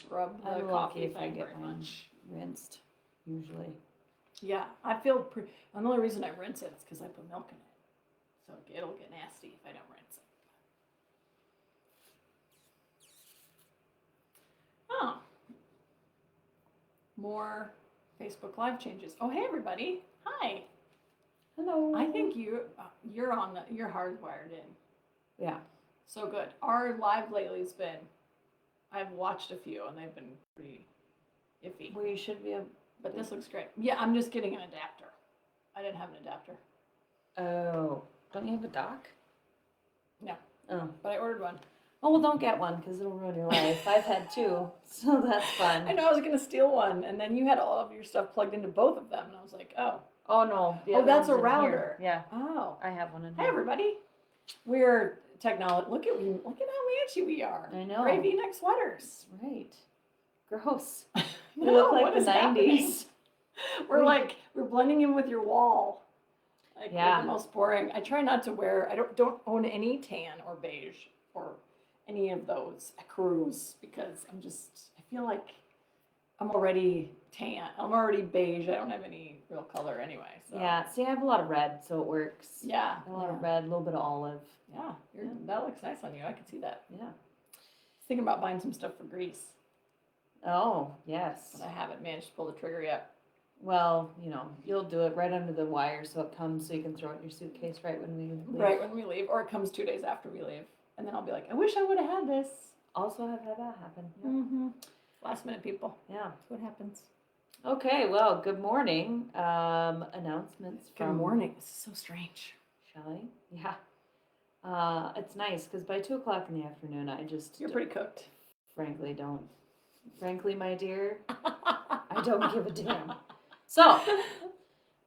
scrub the I'm coffee lucky if I thing get very mine much. rinsed, usually. Yeah, I feel and the only reason I rinse it is because I put milk in it. So it'll get nasty if I don't rinse it. Oh. More Facebook Live changes. Oh, hey everybody. Hi. Hello. I think you're hardwired in. Yeah. So good. Our live lately's been, I've watched a few and they've been pretty iffy. Well, you should be But this looks great. Yeah, I'm just getting an adapter. I didn't have an adapter. Oh. Don't you have a dock? No. Oh. But I ordered one. Oh, well, don't get one because it'll ruin your life. I've had two, so that's fun. I know I was going to steal one, and then you had all of your stuff plugged into both of them, and I was like, oh. Oh, no. Oh, that's a router. Yeah. Oh. I have one in Hi, here. everybody. We're technology. Look at how mangy we are. I know. Gray V-neck sweaters. That's right. Gross. No, We look like what the is 90s. happening? We're blending in with your wall. Like, Yeah. we're the most boring. I try not to wear, I don't own any tan or beige or any of those crews because I feel like I'm already tan. I'm already beige. I don't have any real color anyway. So. Yeah. See, I have a lot of red, so it works. Yeah. A lot of red, a little bit of olive. Yeah. That looks nice on you. I can see that. Yeah. Thinking about buying some stuff for Greece, Oh, yes. but I haven't managed to pull the trigger yet. Well, you'll do it right under the wire so it comes so you can throw it in your suitcase right when we leave. Right when we leave, or it comes 2 days after we leave. And then I'll be like, I wish I would have had this. Also have had that happen. Yeah. Mm-hmm. Last minute people. Yeah. That's what happens. Okay, well, good morning. Announcements Good from morning. This is so strange. Shelley. Yeah. It's nice because by 2 o'clock in the afternoon, I just You're pretty cooked. frankly don't. Frankly, my dear, I don't give a damn. So,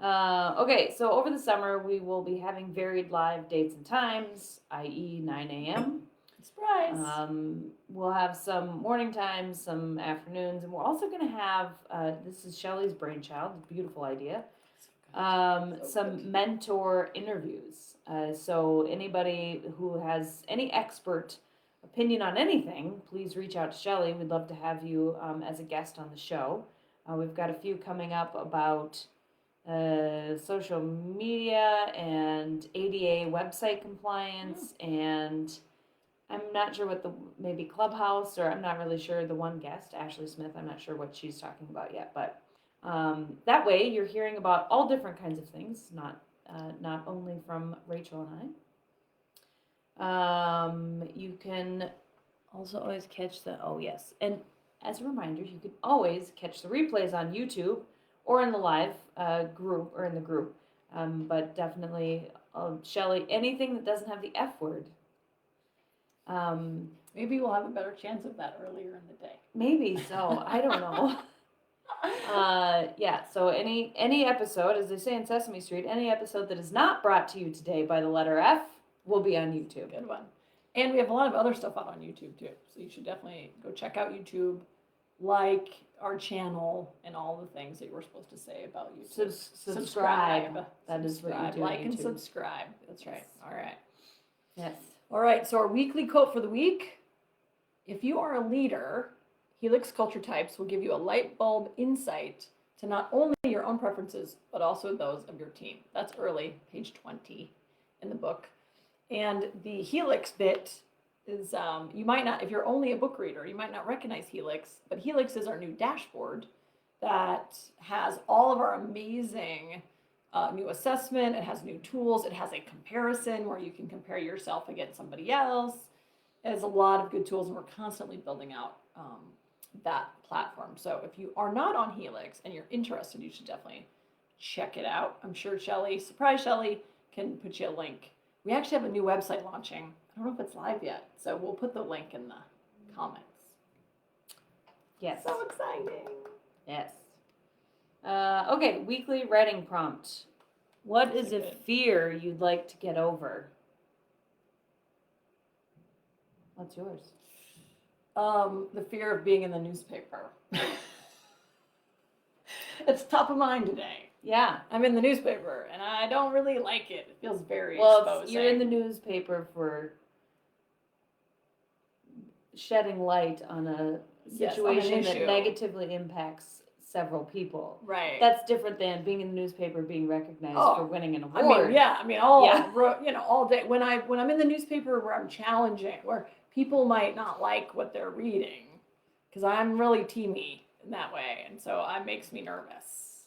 okay, so over the summer, we will be having varied live dates and times, i.e. 9 a.m. Surprise. We'll have some morning times, some afternoons, and we're also going to have, this is Shelley's brainchild, beautiful idea, some mentor interviews. So anybody who has any expert opinion on anything, please reach out to Shelley. We'd love to have you as a guest on the show. We've got a few coming up about social media and ADA website compliance, and I'm not sure what maybe Clubhouse, or I'm not really sure the one guest, Ashley Smith, I'm not sure what she's talking about yet, but that way you're hearing about all different kinds of things, not only from Rachel and I. You can also always catch and as a reminder, you can always catch the replays on YouTube or in the live group or in the group. But definitely, Shelley, anything that doesn't have the F word. Maybe we'll have a better chance of that earlier in the day. Maybe so. I don't know. Yeah. So any episode, as they say in Sesame Street, any episode that is not brought to you today by the letter F will be on YouTube. Good one. And we have a lot of other stuff out on YouTube too. So you should definitely go check out YouTube, like our channel, and all the things that you were supposed to say about YouTube. Subscribe. That is what you do. Like and subscribe. That's right. All right. Yes. All right. So our weekly quote for the week: if you are a leader, Helix Culture Types will give you a light bulb insight to not only your own preferences, but also those of your team. That's early, page 20 in the book. And the Helix bit is, you might not, if you're only a book reader, you might not recognize Helix, but Helix is our new dashboard that has all of our amazing new assessment. It has new tools. It has a comparison where you can compare yourself against somebody else. It has a lot of good tools, and we're constantly building out that platform. So if you are not on Helix and you're interested, you should definitely check it out. I'm sure Shelley can put you a link. We actually have a new website launching. I don't know if it's live yet, so we'll put the link in the comments. Yes. So exciting. Yes. Okay, weekly writing prompt. What is a fear you'd like to get over? What's yours? The fear of being in the newspaper. It's top of mind today. Yeah. I'm in the newspaper, and I don't really like it. It feels very exposing. You're in the newspaper for shedding light on a Yes, on an situation that issue. negatively impacts several people. Right. That's different than being in the newspaper, being recognized Oh, for winning an I award. mean, all Yeah. all day when I'm in the newspaper where I'm challenging, where people might not like what they're reading, because I'm really teamy in that way, and so it makes me nervous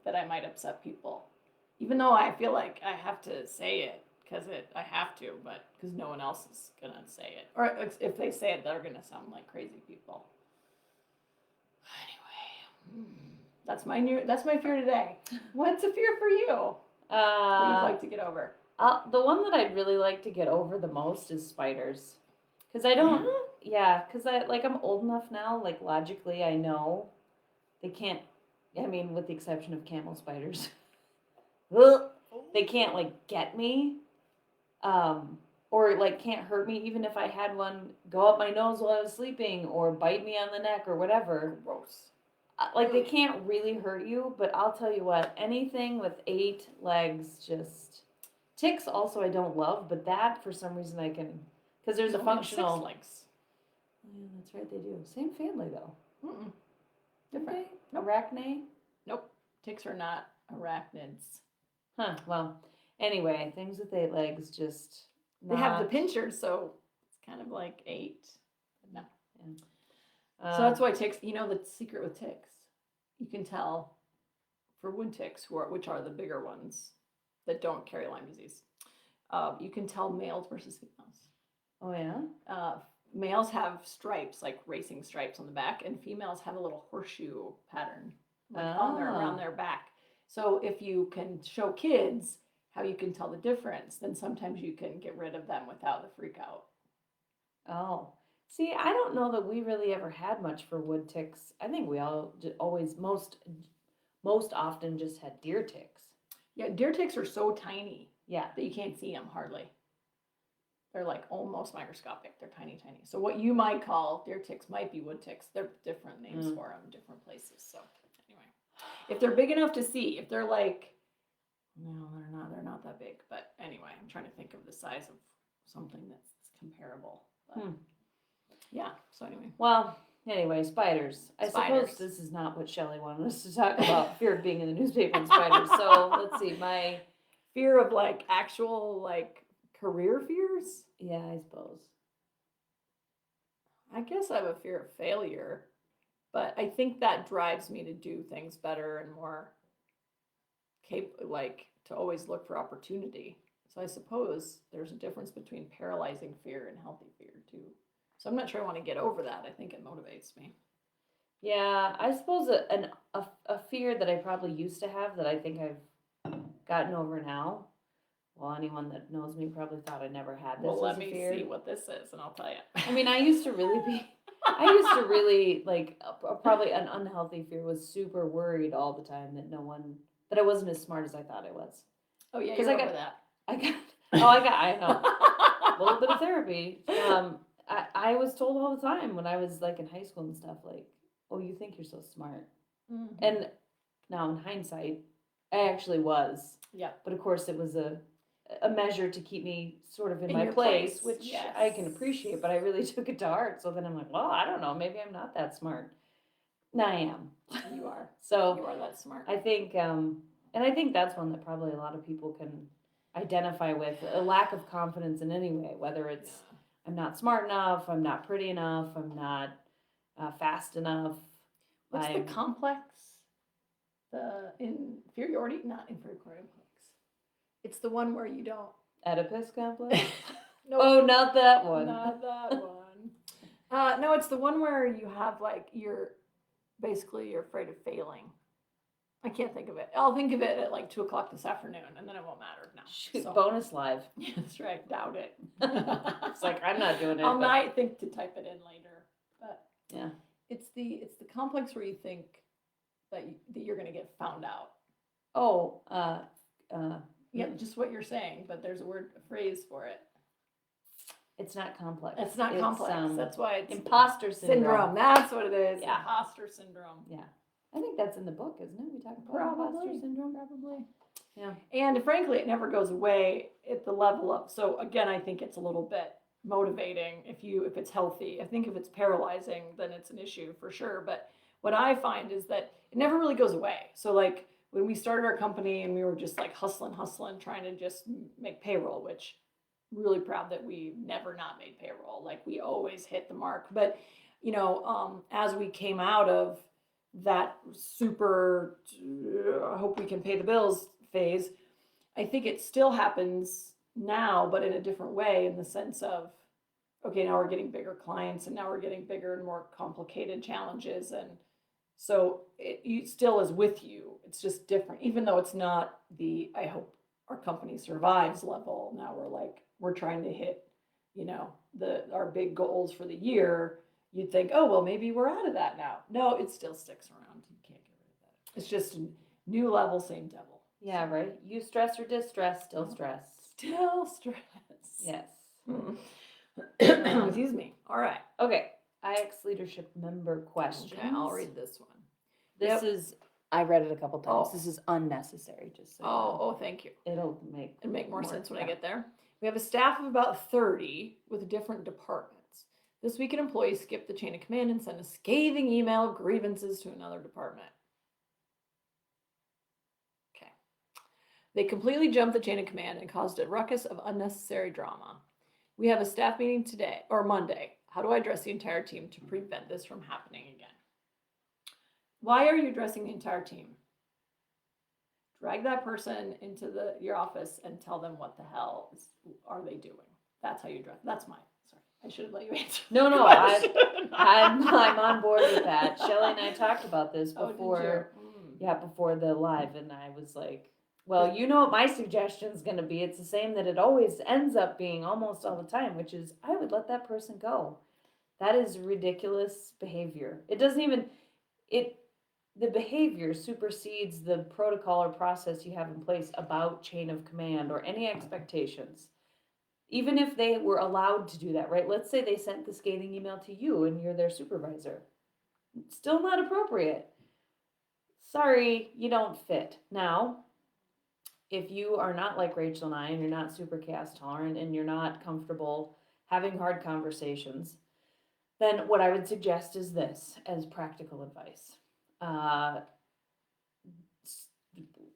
that I might upset people, even though I feel like I have to say it because I have to, but because no one else is gonna say it, or if they say it, they're gonna sound like crazy people. Anyway. That's my fear today. What's a fear for you that you'd like to get over? The one that I'd really like to get over the most is spiders. Because I don't, because I'm old enough now, like logically I know they can't, I mean, with the exception of camel spiders, they can't like get me, or like can't hurt me even if I had one go up my nose while I was sleeping or bite me on the neck or whatever. Gross. Like they can't really hurt you, but I'll tell you what, anything with 8 legs, just ticks also I don't love, but that for some reason I can, because there's a functional 6 legs. Yeah, that's right, they do. Same family though. Mm-mm. Different. Okay. Nope. Arachne? Nope. Ticks are not arachnids. Huh. Well, anyway, things with 8 legs just They have the pinchers, so it's kind of like 8. No. Yeah. So that's why ticks. You know the secret with ticks. You can tell for wood ticks, which are the bigger ones that don't carry Lyme disease. You can tell males versus females. Oh yeah. Males have stripes, like racing stripes on the back, and females have a little horseshoe pattern around their back. So if you can show kids how you can tell the difference, then sometimes you can get rid of them without the freak out. Oh. See, I don't know that we really ever had much for wood ticks. I think we all always most often just had deer ticks. Yeah, deer ticks are so tiny. Yeah. That you can't see them hardly. They're like almost microscopic. They're tiny, tiny. So what you might call deer ticks might be wood ticks. They're different names for them, different places. So anyway, if they're big enough to see, if they're like, no, they're not. They're not that big. But anyway, I'm trying to think of the size of something that's comparable. But yeah. So anyway. Well, anyway, spiders. I suppose this is not what Shelley wanted us to talk about. Fear of being in the newspaper and spiders. So let's see. My fear of like actual like career fears? Yeah, I suppose. I guess I have a fear of failure, but I think that drives me to do things better and more like to always look for opportunity. So I suppose there's a difference between paralyzing fear and healthy fear too. So I'm not sure I want to get over that. I think it motivates me. Yeah, I suppose a fear that I probably used to have that I think I've gotten over now. Well, anyone that knows me probably thought I never had this. Well, let me see what this is, and I'll tell you. I mean, I used to really like probably an unhealthy fear, was super worried all the time that I wasn't as smart as I thought I was. Oh yeah, you're over that. I know a little bit of therapy. I was told all the time when I was like in high school and stuff, like, oh, you think you're so smart. Mm-hmm. And now in hindsight, I actually was. Yeah. But of course it was a measure to keep me sort of in my place, which I can appreciate, but I really took it to heart. So then I'm like, well, I don't know, maybe I'm not that smart. No, I am. You are. So you are that smart. I think, and I think that's one that probably a lot of people can identify with, a lack of confidence in any way, whether it's I'm not smart enough, I'm not pretty enough, I'm not fast enough. What's the complex? The inferiority, not inferiority complex. It's the one where you don't. Oedipus complex? No. Oh, not that one. Not that one. No, it's the one where you have like you're afraid of failing. I can't think of it. I'll think of it at like 2:00 this afternoon, and then it won't matter now. Shoot, so. Bonus live. Yeah, that's right. Doubt it. It's like I'm not doing it. I might think to type it in later, but yeah, it's the complex where you think that you're going to get found out. Oh, yeah, just what you're saying, but there's a phrase for it. It's not complex. It's not complex. That's why it's imposter syndrome. That's what it is. Yeah. Imposter syndrome. Yeah. I think that's in the book, isn't it? We talk about imposter syndrome. Probably. Yeah. And frankly, it never goes away at the level of. So again, I think it's a little bit motivating if it's healthy. I think if it's paralyzing, then it's an issue for sure. But what I find is that it never really goes away. So like when we started our company and we were just like hustling, trying to just make payroll, which really proud that we never not made payroll. Like we always hit the mark. But as we came out of that super hope we can pay the bills phase, I think it still happens now, but in a different way, in the sense of, okay, now we're getting bigger clients and now we're getting bigger and more complicated challenges. And so it still is with you. It's just different, even though it's not the, I hope our company survives level. Now we're trying to hit, our big goals for the year. You'd think, oh, well, maybe we're out of that now. No, it still sticks around. You can't get rid of that. It's just a new level, same devil. Yeah, right. You stress or distress, still stress. Still stress. Yes. Excuse me. All right. Okay. IX leadership member questions. Okay, I'll read this one. This is, I read it a couple times. Oh. This is unnecessary, just so you know. Oh, thank you. It'll make more sense when I yeah. get there. We have a staff of about 30 with different departments. This week, an employee skipped the chain of command and sent a scathing email of grievances to another department. Okay. They completely jumped the chain of command and caused a ruckus of unnecessary drama. We have a staff meeting today, or Monday. How do I address the entire team to prevent this from happening again? Why are you addressing the entire team? Drag that person into your office and tell them what the hell are they doing. That's how you address. That's mine. Sorry, I should have let you answer. No, I'm on board with that. Shelly and I talked about this before. Before the live, and I was like, well, you know what my suggestion is going to be. It's the same that it always ends up being almost all the time, which is I would let that person go. That is ridiculous behavior. It doesn't even the behavior supersedes the protocol or process you have in place about chain of command or any expectations. Even if they were allowed to do that, right? Let's say they sent the scathing email to you and you're their supervisor. Still not appropriate. Sorry, you don't fit. Now, if you are not like Rachel and I, and you're not super chaos tolerant, and you're not comfortable having hard conversations, then what I would suggest is this as practical advice.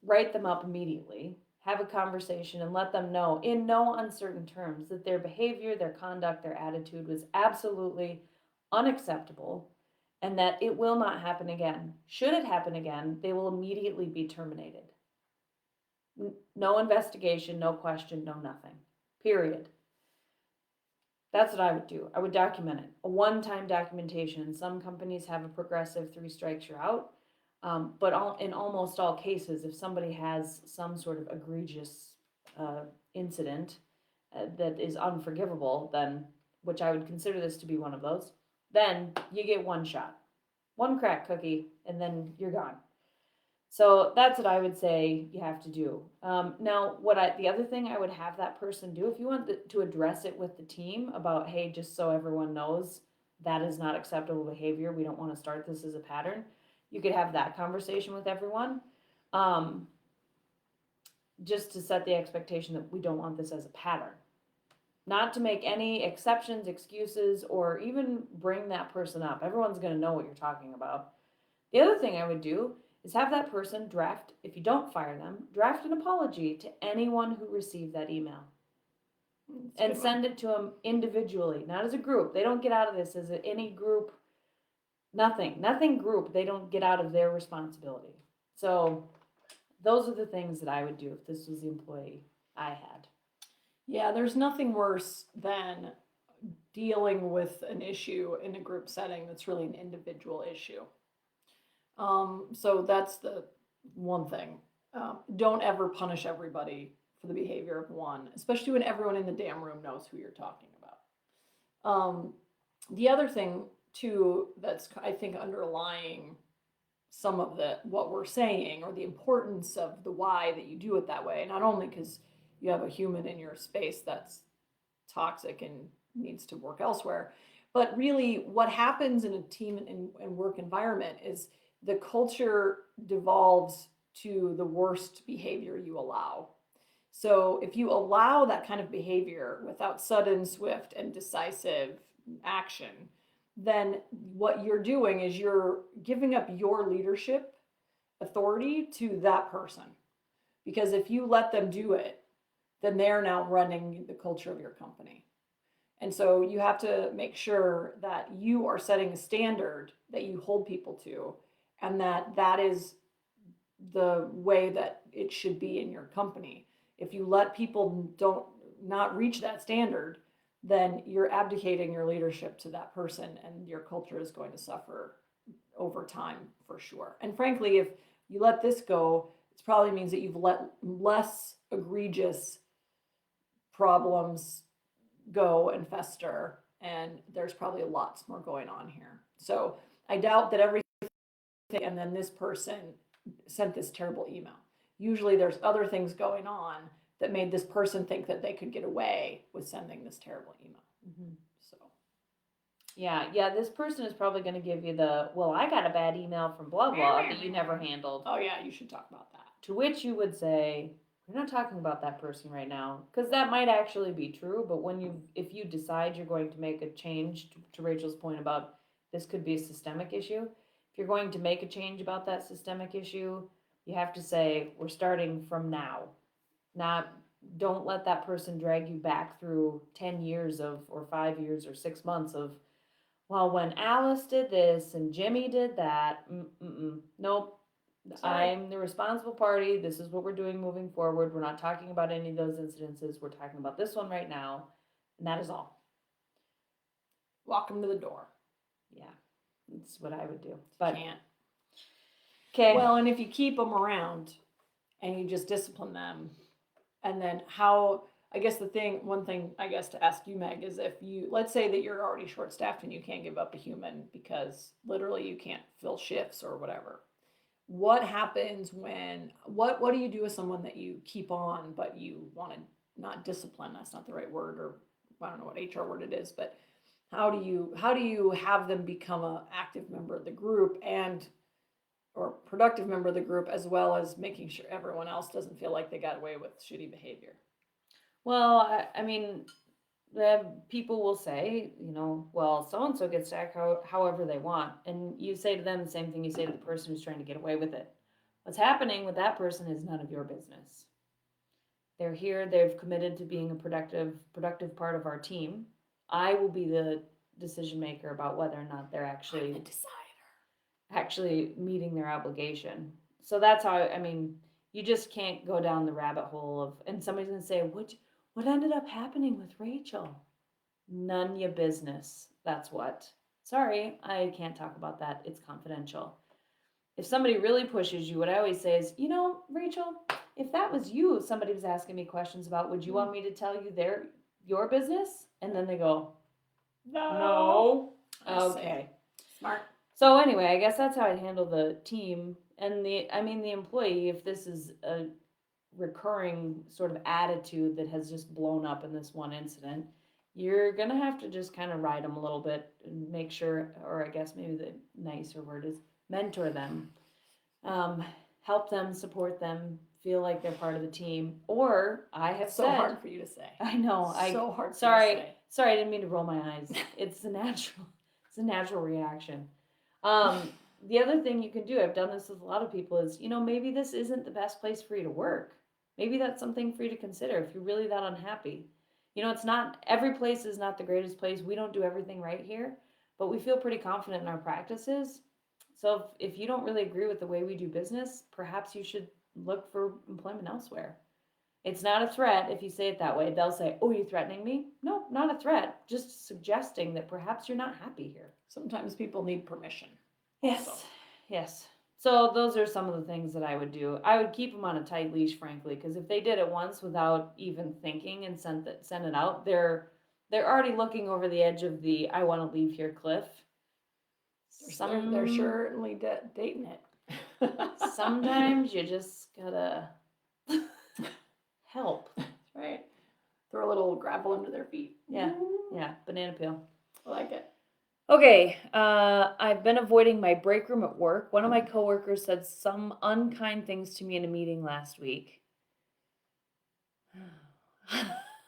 Write them up immediately, have a conversation, and let them know in no uncertain terms that their behavior, their conduct, their attitude was absolutely unacceptable and that it will not happen again. Should it happen again, they will immediately be terminated. No investigation, no question, no nothing. Period. That's what I would do. I would document it. A one-time documentation. Some companies have a progressive 3 strikes, you're out. But in almost all cases, if somebody has some sort of egregious incident that is unforgivable, then, which I would consider this to be one of those, then you get one shot. One crack cookie, and then you're gone. So that's what I would say you have to do. Now, the other thing I would have that person do, if you want to address it with the team about, hey, just so everyone knows that is not acceptable behavior, we don't want to start this as a pattern, you could have that conversation with everyone, just to set the expectation that we don't want this as a pattern. Not to make any exceptions, excuses, or even bring that person up. Everyone's going to know what you're talking about. The other thing I would do is have that person draft, if you don't fire them, draft an apology to anyone who received that email. And send it to them individually, not as a group. They don't get out of this as any group, nothing group. They don't get out of their responsibility. So those are the things that I would do if this was the employee I had. Yeah, there's nothing worse than dealing with an issue in a group setting that's really an individual issue. So that's the one thing. Don't ever punish everybody for the behavior of one, especially when everyone in the damn room knows who you're talking about. The other thing too, that's I think underlying some of what we're saying, or the importance of the why that you do it that way, not only because you have a human in your space that's toxic and needs to work elsewhere, but really what happens in a team and work environment is the culture devolves to the worst behavior you allow. So if you allow that kind of behavior without sudden, swift, and decisive action, then what you're doing is you're giving up your leadership authority to that person. Because if you let them do it, then they're now running the culture of your company. And so you have to make sure that you are setting a standard that you hold people to, and that is the way that it should be in your company. If you let people don't not reach that standard, then you're abdicating your leadership to that person, and your culture is going to suffer over time for sure. And frankly, if you let this go, it probably means that you've let less egregious problems go and fester, and there's probably lots more going on here. So I doubt that everything, and then this person sent this terrible email. Usually there's other things going on that made this person think that they could get away with sending this terrible email. Mm-hmm. So yeah, this person is probably going to give you well, I got a bad email from blah blah that you never handled. Oh yeah, you should talk about that. To which you would say, we're not talking about that person right now, because that might actually be true. But if you decide you're going to make a change, to Rachel's point about this could be a systemic issue, if you're going to make a change about that systemic issue, you have to say, we're starting from now. Don't let that person drag you back through 10 years or 5 years or 6 months of, well, when Alice did this and Jimmy did that. Nope. Sorry. I'm the responsible party. This is what we're doing moving forward. We're not talking about any of those incidences. We're talking about this one right now. And that is all. Walk them to the door. Yeah, that's what I would do. But can't. Okay. Well, and if you keep them around and you just discipline them, and then I guess one thing I guess to ask you, Meg, is if let's say that you're already short-staffed and you can't give up a human because literally you can't fill shifts or whatever. What happens what do you do with someone that you keep on, but you want to not discipline? That's not the right word, or I don't know what HR word it is, but how do you have them become an active member of the group or productive member of the group, as well as making sure everyone else doesn't feel like they got away with shitty behavior? Well, I mean, the people will say, well, so-and-so gets to act however they want. And you say to them the same thing you say to the person who's trying to get away with it. What's happening with that person is none of your business. They're here. They've committed to being a productive part of our team. I will be the decision maker about whether or not they're actually meeting their obligation. So that's how, you just can't go down the rabbit hole of, and somebody's going to say, what ended up happening with Rachel? None your business. That's what. Sorry, I can't talk about that. It's confidential. If somebody really pushes you, what I always say is, Rachel, if that was you, somebody was asking me questions about, would you want me to tell you your business? And then they go, no. Okay. Smart. So anyway, I guess that's how I handle the team and the employee. If this is a recurring sort of attitude that has just blown up in this one incident, you're gonna have to just kind of ride them a little bit and make sure, or I guess maybe the nicer word is mentor them, help them, support them, feel like they're part of the team. Or I have so hard for you to say. I know. So hard. Sorry, for you to say. Sorry, I didn't mean to roll my eyes. It's a natural reaction. The other thing you can do, I've done this with a lot of people, is, maybe this isn't the best place for you to work. Maybe that's something for you to consider if you're really that unhappy. It's not, every place is not the greatest place. We don't do everything right here, but we feel pretty confident in our practices. So if you don't really agree with the way we do business, perhaps you should look for employment elsewhere. It's not a threat if you say it that way. They'll say, oh, you're threatening me? No, not a threat. Just suggesting that perhaps you're not happy here. Sometimes people need permission. Yes. Also. Yes. So those are some of the things that I would do. I would keep them on a tight leash, frankly, because if they did it once without even thinking and sent it out, they're already looking over the edge of the I want to leave here cliff. They're certainly dating it. Sometimes you just gotta help. That's right. Throw a little gravel under their feet. Yeah. Banana peel. I like it. Okay, I've been avoiding my break room at work. One of my coworkers said some unkind things to me in a meeting last week.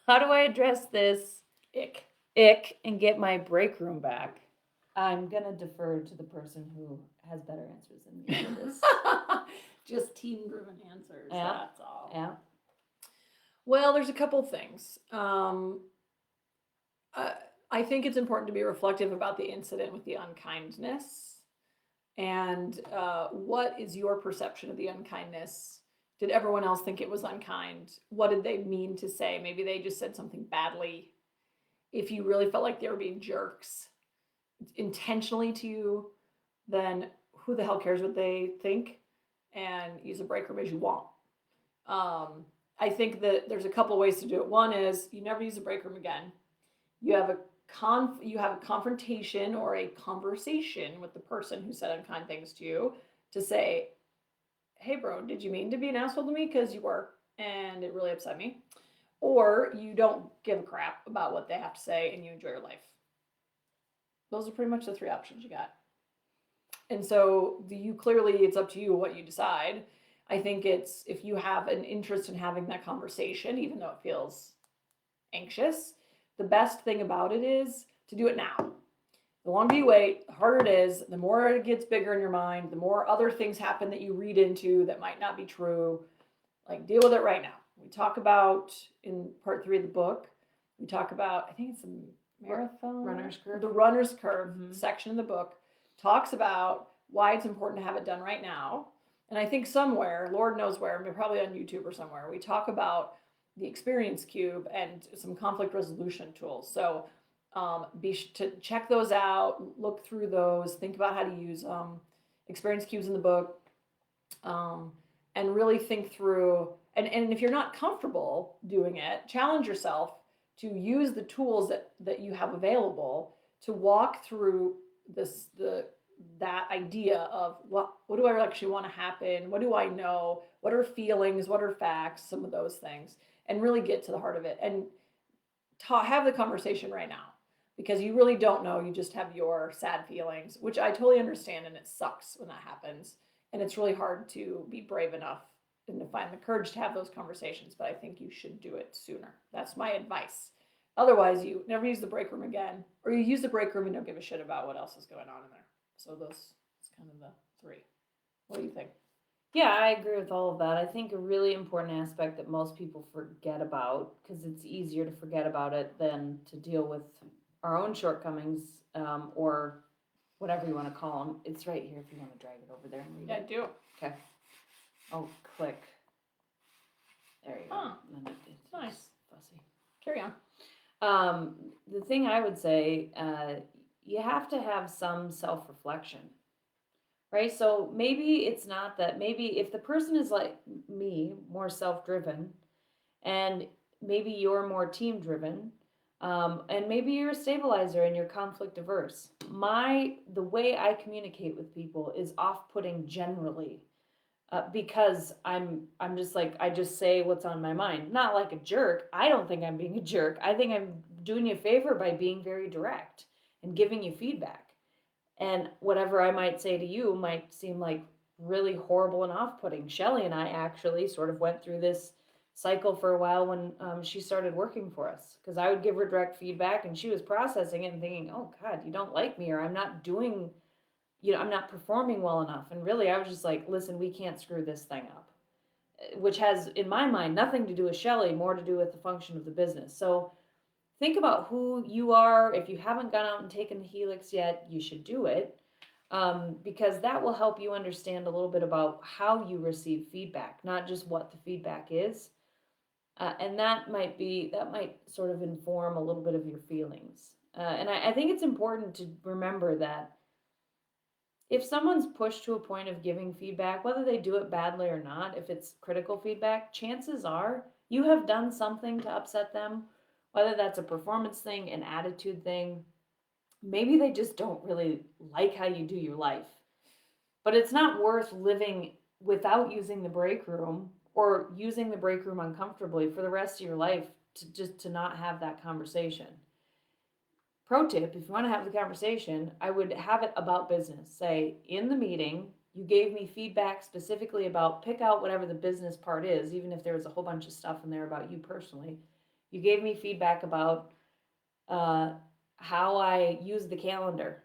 How do I address this Ick. ick and get my break room back? I'm going to defer to the person who has better answers than me for this. Just team-driven answers. Yeah. That's all. Yeah. Well, there's a couple things. I think it's important to be reflective about the incident with the unkindness. And what is your perception of the unkindness? Did everyone else think it was unkind? What did they mean to say? Maybe they just said something badly. If you really felt like they were being jerks intentionally to you, then who the hell cares what they think? And use a break room as you want. I think that there's a couple ways to do it. One is you never use a break room again. You have a confrontation or a conversation with the person who said unkind things to you to say, hey bro, did you mean to be an asshole to me? Because you were, and it really upset me. Or you don't give a crap about what they have to say and you enjoy your life. Those are pretty much the three options you got. And so it's up to you what you decide. I think it's, if you have an interest in having that conversation, even though it feels anxious, the best thing about it is to do it now. The longer you wait, the harder it is, the more it gets bigger in your mind, the more other things happen that you read into that might not be true. Like, deal with it right now. We talk about, in part 3 of the book, we talk about, I think it's the marathon? Runner's curve. The runner's curve section in the book talks about why it's important to have it done right now. And I think somewhere, Lord knows where, probably on YouTube or somewhere, we talk about the experience cube and some conflict resolution tools. So to check those out, look through those, think about how to use experience cubes in the book, and really think through. And if you're not comfortable doing it, challenge yourself to use the tools that you have available to walk through that idea of what do I actually want to happen? What do I know? What are feelings? What are facts? Some of those things, and really get to the heart of it and have the conversation right now, because you really don't know. You just have your sad feelings, which I totally understand, and it sucks when that happens, and it's really hard to be brave enough and to find the courage to have those conversations, but I think you should do it sooner. That's my advice. Otherwise, you never use the break room again, or you use the break room and don't give a shit about what else is going on in there. So it's kind of the 3. What do you think? Yeah, I agree with all of that. I think a really important aspect that most people forget about, because it's easier to forget about it than to deal with our own shortcomings, or whatever you want to call them. It's right here if you want to drag it over there and read Yeah, it. do. Okay. Oh, click. There you go. Huh. It's Nice. Fussy. Carry on. The thing I would say, you have to have some self-reflection, right? So maybe it's not that, maybe if the person is like me, more self-driven, and maybe you're more team-driven, and maybe you're a stabilizer and you're conflict averse. The way I communicate with people is off-putting generally, because I'm just like, I just say what's on my mind. Not like a jerk. I don't think I'm being a jerk. I think I'm doing you a favor by being very direct and giving you feedback. And whatever I might say to you might seem like really horrible and off-putting. Shelly and I actually sort of went through this cycle for a while when she started working for us, because I would give her direct feedback and she was processing it and thinking, oh God, you don't like me, or I'm not doing, I'm not performing well enough. And really, I was just like, listen, we can't screw this thing up, which has, in my mind, nothing to do with Shelly, more to do with the function of the business. So think about who you are. If you haven't gone out and taken the Helix yet, you should do it, because that will help you understand a little bit about how you receive feedback, not just what the feedback is. And that might sort of inform a little bit of your feelings. And I think it's important to remember that if someone's pushed to a point of giving feedback, whether they do it badly or not, if it's critical feedback, chances are you have done something to upset them, whether that's a performance thing, an attitude thing. Maybe they just don't really like how you do your life. But it's not worth living without using the break room, or using the break room uncomfortably for the rest of your life to not have that conversation. Pro tip, if you want to have the conversation, I would have it about business. Say, in the meeting, You gave me feedback specifically about pick out whatever the business part is, even if there was a whole bunch of stuff in there about you personally. You gave me feedback about how I use the calendar.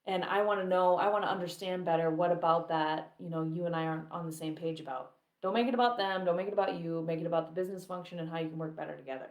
And I want to know, I want to understand better what about that, you and I aren't on the same page about. Don't make it about them. Don't make it about you. Make it about the business function and how you can work better together.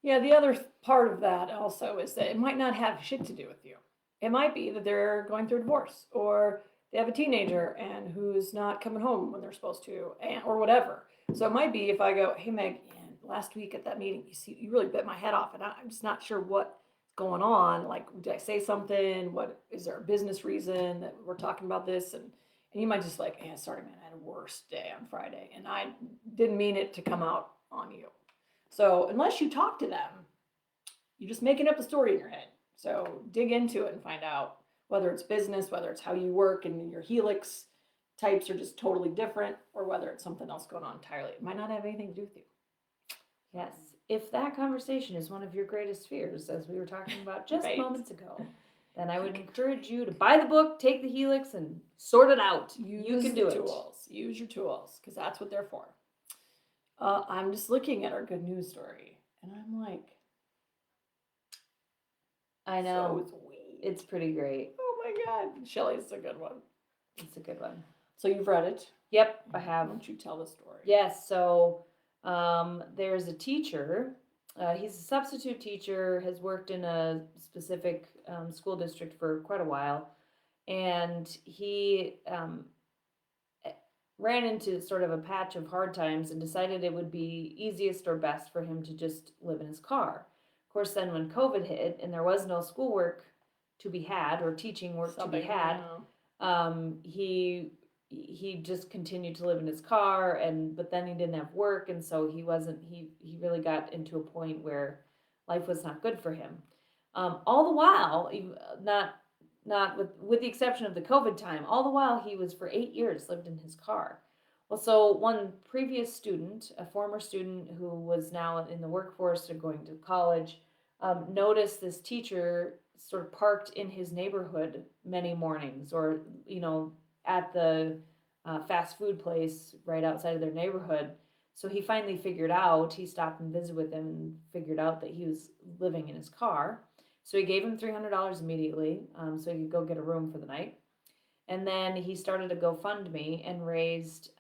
Yeah, the other part of that also is that it might not have shit to do with you. It might be that they're going through a divorce, or they have a teenager and who's not coming home when they're supposed to, or whatever. So it might be if I go, hey Meg, last week at that meeting, you really bit my head off, and I'm just not sure what's going on. Like, did I say something? What is there a business reason that we're talking about this? And you might just like, yeah, sorry man, I had a worse day on Friday, and I didn't mean it to come out on you. So unless you talk to them, you're just making up a story in your head. So dig into it and find out whether it's business, whether it's how you work and your helix types are just totally different, or whether it's something else going on entirely. It might not have anything to do with you. Yes. If that conversation is one of your greatest fears, as we were talking about just Right. moments ago, then I would encourage you to buy the book, take the helix, and sort it out. You can do it. Use your tools, because that's what they're for. I'm just looking at our good news story, and I'm like, I know. so sweet. It's pretty great. Oh my God. Shelley's a good one. It's a good one. So you've read it? Yep, I have. Why don't you tell the story? Yes, so there's a teacher. He's a substitute teacher, has worked in a specific school district for quite a while. And he ran into sort of a patch of hard times and decided it would be easiest or best for him to just live in his car. Of course, then when COVID hit and there was no schoolwork to be had or teaching work to be had, he just continued to live in his car, but then he didn't have work, and so he really got into a point where life was not good for him. All the while, not with the exception of the COVID time, all the while he was for 8 years lived in his car. Well, so one previous student, a former student who was now in the workforce or going to college, noticed this teacher sort of parked in his neighborhood many mornings, or at the fast food place right outside of their neighborhood. So he finally he stopped and visited with him and figured out that he was living in his car. So he gave him $300 immediately, so he could go get a room for the night. And then he started a GoFundMe and raised,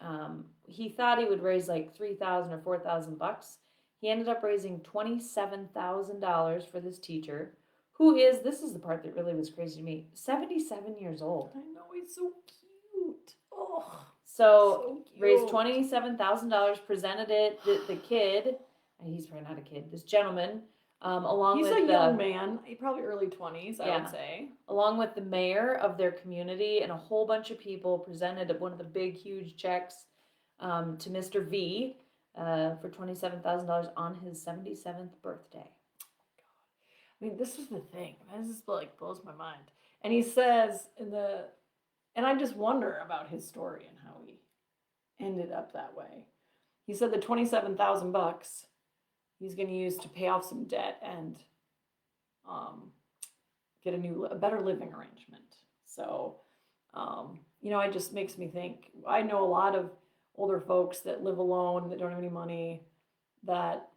he thought he would raise like $3,000 or $4,000. He ended up raising $27,000 for this teacher, who is, this is the part that really was crazy to me, 77 years old. I know, he's so cute. Oh, so cute. Raised $27,000, presented it, the kid, and he's probably not a kid, this gentleman, he's a young man, probably early 20s, I would say. Along with the mayor of their community and a whole bunch of people, presented one of the big, huge checks to Mr. V for $27,000 on his 77th birthday. I mean, this is the thing. This is like blows my mind. And he says and I just wonder about his story and how he ended up that way. He said the $27,000 he's going to use to pay off some debt and get a better living arrangement. So, it just makes me think. I know a lot of older folks that live alone, that don't have any money, that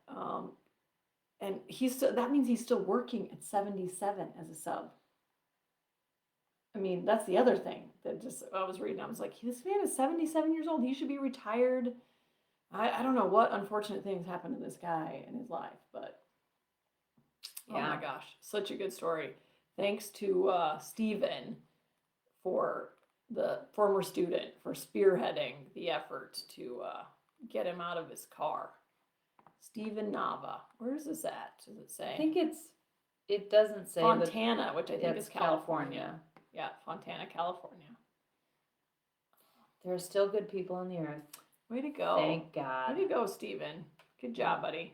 and that means he's still working at 77 as a sub. I mean, that's the other thing that I was reading. I was like, this man is 77 years old. He should be retired. I don't know what unfortunate things happened to this guy in his life, but oh my gosh, such a good story. Thanks to Stephen, for the former student, for spearheading the effort to get him out of his car. Stephen Nava. Where is this at? Does it say? I think it doesn't say. Fontana, which I think is California. Yeah, Fontana, California. There are still good people on the earth. Way to go. Thank God. Way to go, Stephen. Good job, buddy.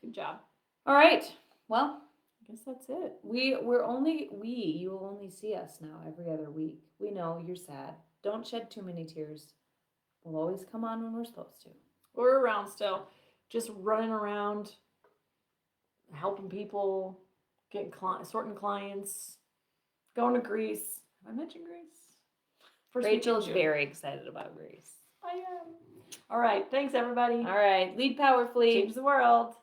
Good job. All right. Well, I guess that's it. You will only see us now every other week. We know you're sad. Don't shed too many tears. We'll always come on when we're supposed to. We're around still. Just running around, helping people, sorting clients, going to Greece. Have I mentioned Greece? First week in Rachel's June. very excited about Grace. I am. All right. Thanks, everybody. All right, lead Power Fleet. Change the world.